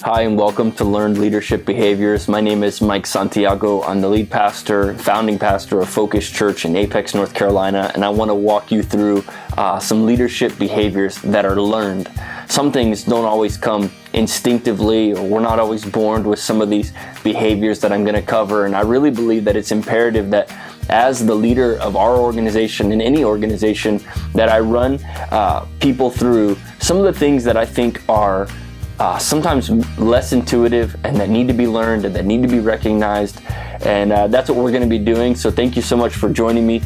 Hi, and welcome to Learned Leadership Behaviors. My name is Mike Santiago. I'm the lead pastor, founding pastor of Focus Church in Apex, North Carolina, and I want to walk you through some leadership behaviors that are learned. Some things don't always come instinctively, or we're not always born with some of these behaviors that I'm going to cover, and I really believe that it's imperative that as the leader of our organization, in any organization, that I run people through some of the things that I think are sometimes less intuitive and that need to be learned and that need to be recognized. And that's what we're going to be doing. So thank you so much for joining me.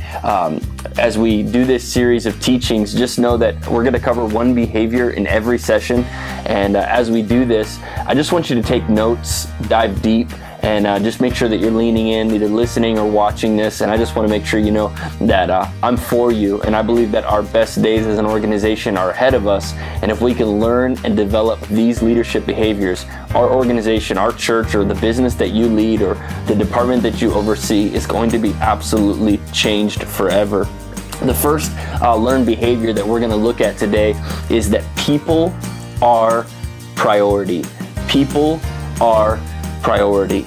As we do this series of teachings, just know that we're going to cover one behavior in every session. And as we do this, I just want you to take notes, dive deep, and just make sure that you're leaning in, either listening or watching this. And I just want to make sure you know that I'm for you. And I believe that our best days as an organization are ahead of us. And if we can learn and develop these leadership behaviors, our organization, our church, or the business that you lead, or the department that you oversee is going to be absolutely changed forever. The first learned behavior that we're going to look at today is that people are priority. People are priority.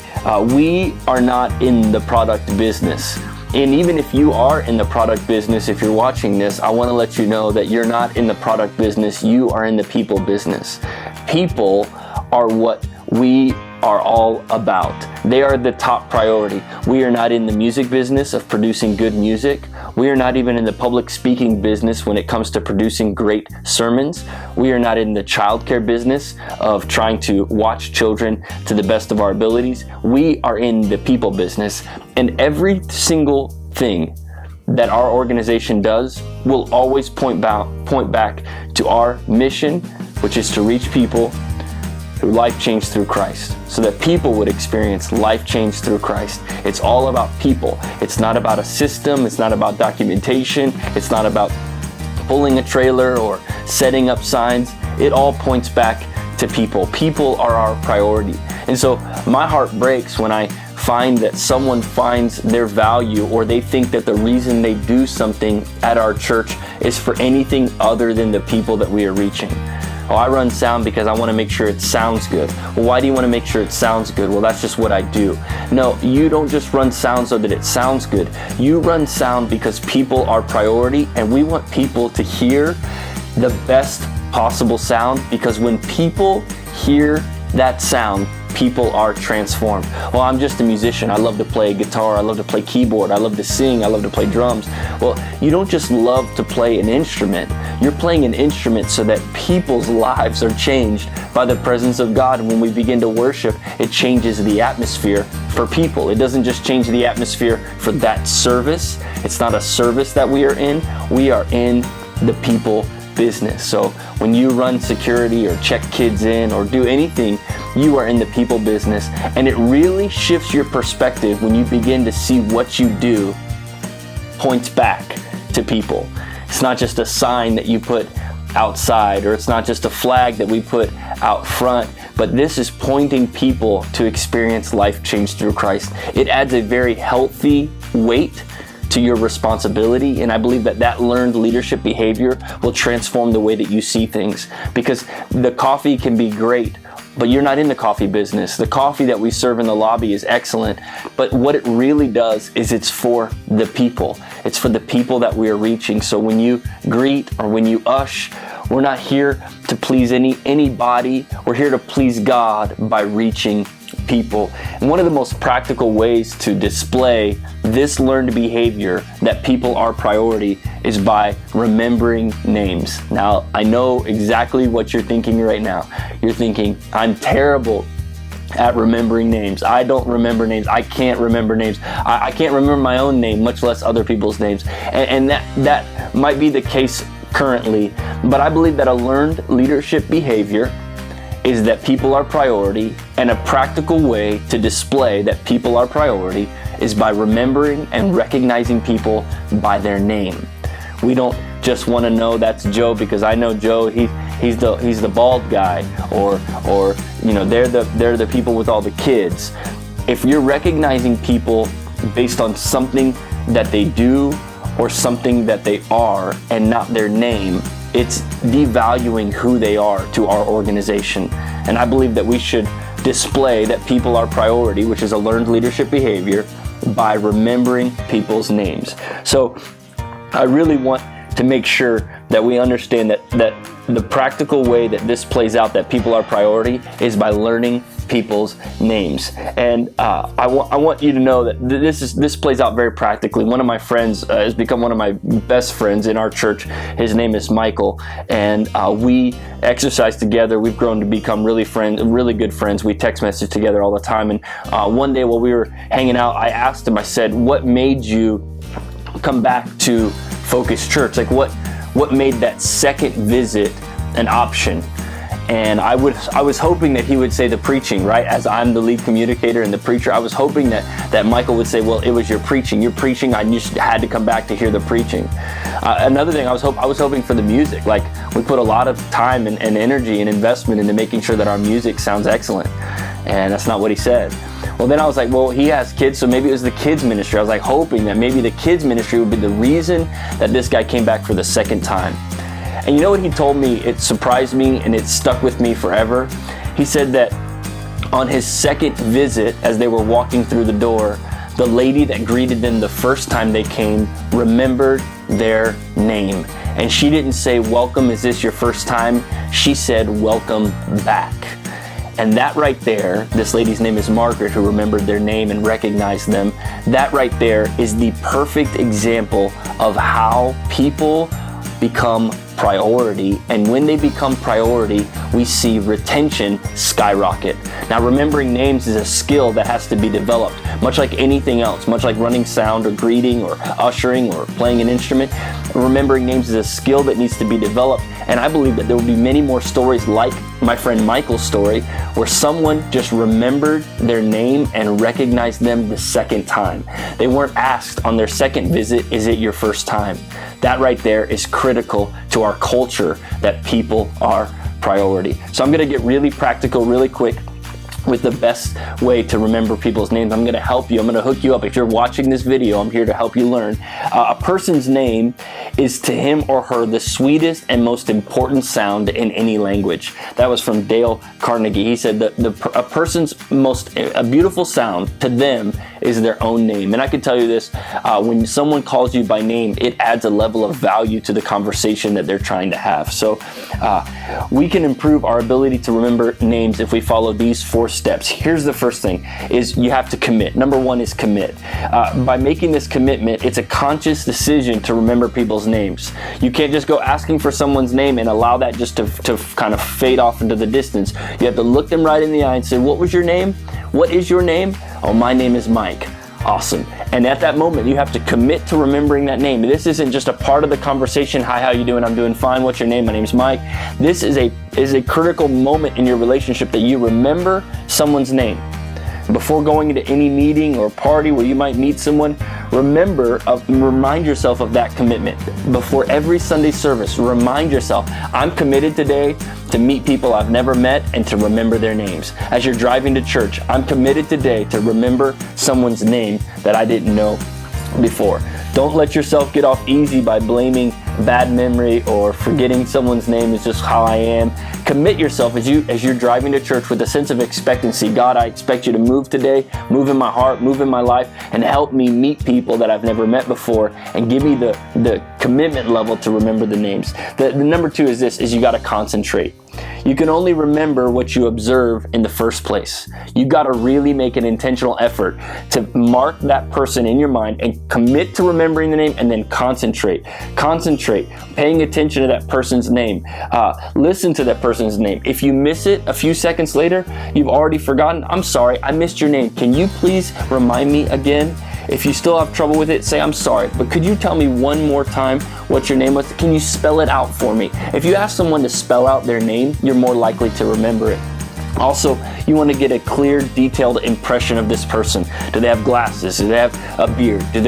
We are not in the product business. And even if you are in the product business, if you're watching this, I want to let you know that you're not in the product business, you are in the people business. People are what we are all about. They are the top priority. We are not in the music business of producing good music. We are not even in the public speaking business when it comes to producing great sermons. We are not in the childcare business of trying to watch children to the best of our abilities. We are in the people business, and every single thing that our organization does will always point back to our mission, which is to reach people through life change through Christ, so that people would experience life change through Christ. It's all about people. It's not about a system. It's not about documentation. It's not about pulling a trailer or setting up signs. It all points back to people. People are our priority. And so my heart breaks when I find that someone finds their value, or they think that the reason they do something at our church is for anything other than the people that we are reaching. Oh, I run sound because I want to make sure it sounds good. Well, why do you want to make sure it sounds good? Well, that's just what I do. No, you don't just run sound so that it sounds good. You run sound because people are priority, and we want people to hear the best possible sound, because when people hear that sound, people are transformed. Well, I'm just a musician. I love to play guitar. I love to play keyboard. I love to sing. I love to play drums. Well, you don't just love to play an instrument. You're playing an instrument so that people's lives are changed by the presence of God. And when we begin to worship, it changes the atmosphere for people. It doesn't just change the atmosphere for that service. It's not a service that we are in. We are in the people business. So when you run security or check kids in or do anything, you are in the people business. And it really shifts your perspective when you begin to see what you do points back to people. It's not just a sign that you put outside, or it's not just a flag that we put out front, but this is pointing people to experience life change through Christ. It adds a very healthy weight to your responsibility, and I believe that that learned leadership behavior will transform the way that you see things. Because the coffee can be great, but you're not in the coffee business. The coffee that we serve in the lobby is excellent, but what it really does is it's for the people. It's for the people that we are reaching. So when you greet or when you ush, we're not here to please anybody. We're here to please God by reaching people. And one of the most practical ways to display this learned behavior that people are priority is by remembering names. Now, I know exactly what you're thinking right now. You're thinking, I'm terrible at remembering names. I don't remember names. I can't remember names. I can't remember my own name, much less other people's names. And that might be the case currently, but I believe that a learned leadership behavior is that people are priority, and a practical way to display that people are priority is by remembering and recognizing people by their name. We don't just want to know that's Joe because I know Joe, he's the bald guy, or you know, they're the people with all the kids. If you're recognizing people based on something that they do or something that they are and not their name, it's devaluing who they are to our organization. And I believe that we should display that people are priority, which is a learned leadership behavior, by remembering people's names. So I really want to make sure that we understand that the practical way that this plays out, that people are priority, is by learning people's names. And I want you to know that this plays out very practically. One of my friends has become one of my best friends in our church. His name is Michael, and we exercise together. We've grown to become really good friends. We text message together all the time. And one day while we were hanging out, I asked him, I said, what made you come back to Focus Church? Like what made that second visit an option? And I was hoping that he would say the preaching, right? As I'm the lead communicator and the preacher, I was hoping that Michael would say, well, it was your preaching. I just had to come back to hear the preaching. Another thing, I was hoping for the music. Like, we put a lot of time and energy and investment into making sure that our music sounds excellent. And that's not what he said. Well, then I was like, well, he has kids, so maybe it was the kids ministry. I was like hoping that maybe the kids ministry would be the reason that this guy came back for the second time. And you know what he told me? It surprised me and it stuck with me forever. He said that on his second visit, as they were walking through the door, the lady that greeted them the first time they came remembered their name. And she didn't say, welcome, is this your first time? She said, welcome back. And that right there, this lady's name is Margaret, who remembered their name and recognized them. That right there is the perfect example of how people become priority. And when they become priority, we see retention skyrocket. Now, remembering names is a skill that has to be developed, much like anything else, much like running sound or greeting or ushering or playing an instrument. Remembering names is a skill that needs to be developed. And I believe that there will be many more stories like my friend Michael's story, where someone just remembered their name and recognized them the second time. They weren't asked on their second visit, is it your first time? That right there is critical to our culture, that people are priority. So I'm going to get really practical really quick with the best way to remember people's names. I'm going to help you. I'm going to hook you up. If you're watching this video, I'm here to help you learn. A person's name is to him or her the sweetest and most important sound in any language. That was from Dale Carnegie. He said that a person's a beautiful sound to them is their own name. And I can tell you this, when someone calls you by name, it adds a level of value to the conversation that they're trying to have. So we can improve our ability to remember names if we follow these 4 steps. Here's the first thing, is you have to commit. Number 1 is commit. By making this commitment, it's a conscious decision to remember people's names. You can't just go asking for someone's name and allow that just to kind of fade off into the distance. You have to look them right in the eye and say, what was your name? What is your name? Oh, my name is Mike. Awesome. And at that moment, you have to commit to remembering that name. This isn't just a part of the conversation. Hi, how you doing? I'm doing fine. What's your name? My name's Mike. This is a critical moment in your relationship, that you remember someone's name. Before going into any meeting or party where you might meet someone, remind yourself of that commitment. Before every Sunday service, remind yourself, I'm committed today to meet people I've never met and to remember their names. As you're driving to church, I'm committed today to remember someone's name that I didn't know before. Don't let yourself get off easy by blaming bad memory or forgetting someone's name is just how I am. Commit yourself as you're driving to church with a sense of expectancy. God, I expect you to move today, move in my heart, move in my life, and help me meet people that I've never met before, and give me the commitment level to remember the names. The number 2 is you got to concentrate. You can only remember what you observe in the first place. You got to really make an intentional effort to mark that person in your mind and commit to remembering the name, and then concentrate, paying attention to that person's name. Listen to that person's name. If you miss it a few seconds later, you've already forgotten. I'm sorry, I missed your name. Can you please remind me again? If you still have trouble with it, say, I'm sorry, but could you tell me one more time what your name was? Can you spell it out for me? If you ask someone to spell out their name, you're more likely to remember it. Also, you want to get a clear, detailed impression of this person. Do they have glasses? Do they have a beard? Did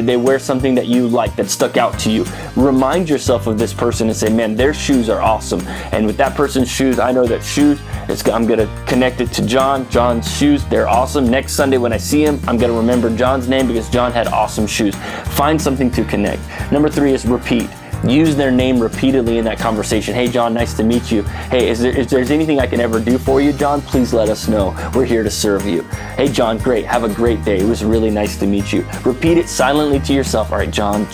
they wear something that you like, that stuck out to you? Remind yourself of this person and say, man, their shoes are awesome. And with that person's shoes, I know that shoes, I'm going to connect it to John. John's shoes, they're awesome. Next Sunday when I see him, I'm going to remember John's name because John had awesome shoes. Find something to connect. Number 3 is repeat. Use their name repeatedly in that conversation. Hey, John, nice to meet you. Hey, is there anything I can ever do for you, John? Please let us know. We're here to serve you. Hey, John, great. Have a great day. It was really nice to meet you. Repeat it silently to yourself. All right, John.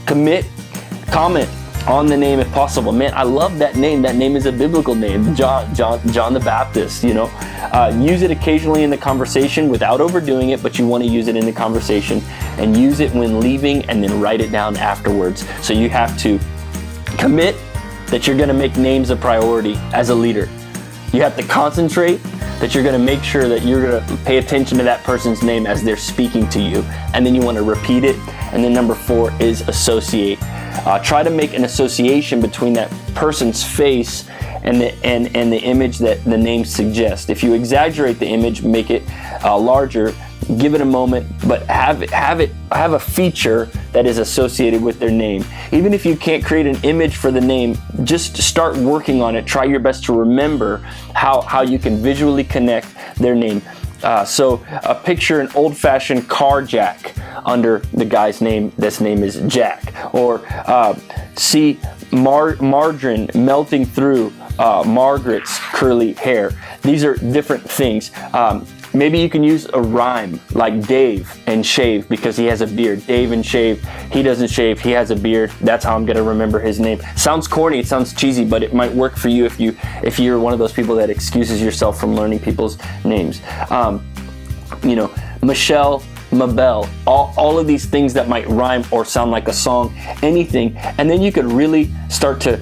Commit, comment on the name if possible. Man, I love that name. That name is a biblical name, John the Baptist. Use it occasionally in the conversation without overdoing it, but you want to use it in the conversation, and use it when leaving, and then write it down afterwards. So you have to commit that you're going to make names a priority as a leader. You have to concentrate that you're going to make sure that you're going to pay attention to that person's name as they're speaking to you, and then you want to repeat it. And then number 4 is associate. Try to make an association between that person's face and the image that the name suggests. If you exaggerate the image, make it larger, give it a moment, but have a feature that is associated with their name. Even if you can't create an image for the name, just start working on it. Try your best to remember how you can visually connect their name. So picture an old-fashioned car jack under the guy's name. This name is Jack. Or see margarine melting through Margaret's curly hair. These are different things. Maybe you can use a rhyme like Dave and shave, because he has a beard. Dave and shave. He doesn't shave. He has a beard. That's how I'm going to remember his name. Sounds corny. It sounds cheesy, but it might work for you if you're one of those people that excuses yourself from learning people's names. Michelle, Mabel, all of these things that might rhyme or sound like a song, anything. And then you could really start to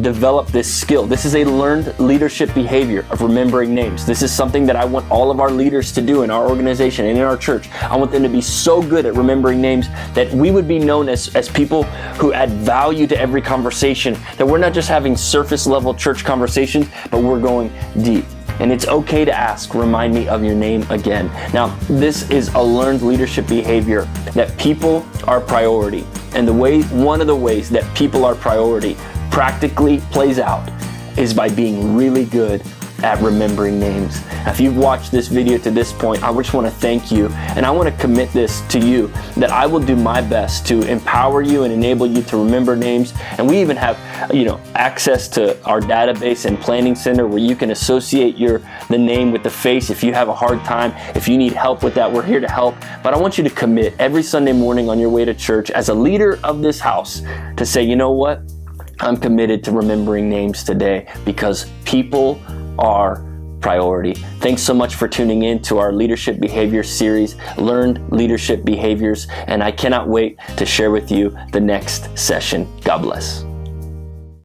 develop this skill. This is a learned leadership behavior of remembering names. This is something that I want all of our leaders to do in our organization and in our church. I want them to be so good at remembering names that we would be known as people who add value to every conversation, that we're not just having surface level church conversations, but we're going deep. And it's okay to ask, remind me of your name again. Now, this is a learned leadership behavior that people are priority. And one of the ways that people are priority practically plays out is by being really good at remembering names. Now, if you've watched this video to this point, I just want to thank you, and I want to commit this to you, that I will do my best to empower you and enable you to remember names. And we even have access to our database and planning center where you can associate the name with the face. If you have a hard time, if you need help with that, we're here to help. But I want you to commit every Sunday morning on your way to church as a leader of this house to say, you know what? I'm committed to remembering names today, because people are priority. Thanks so much for tuning in to our leadership behavior series, Learned Leadership Behaviors, and I cannot wait to share with you the next session. God bless.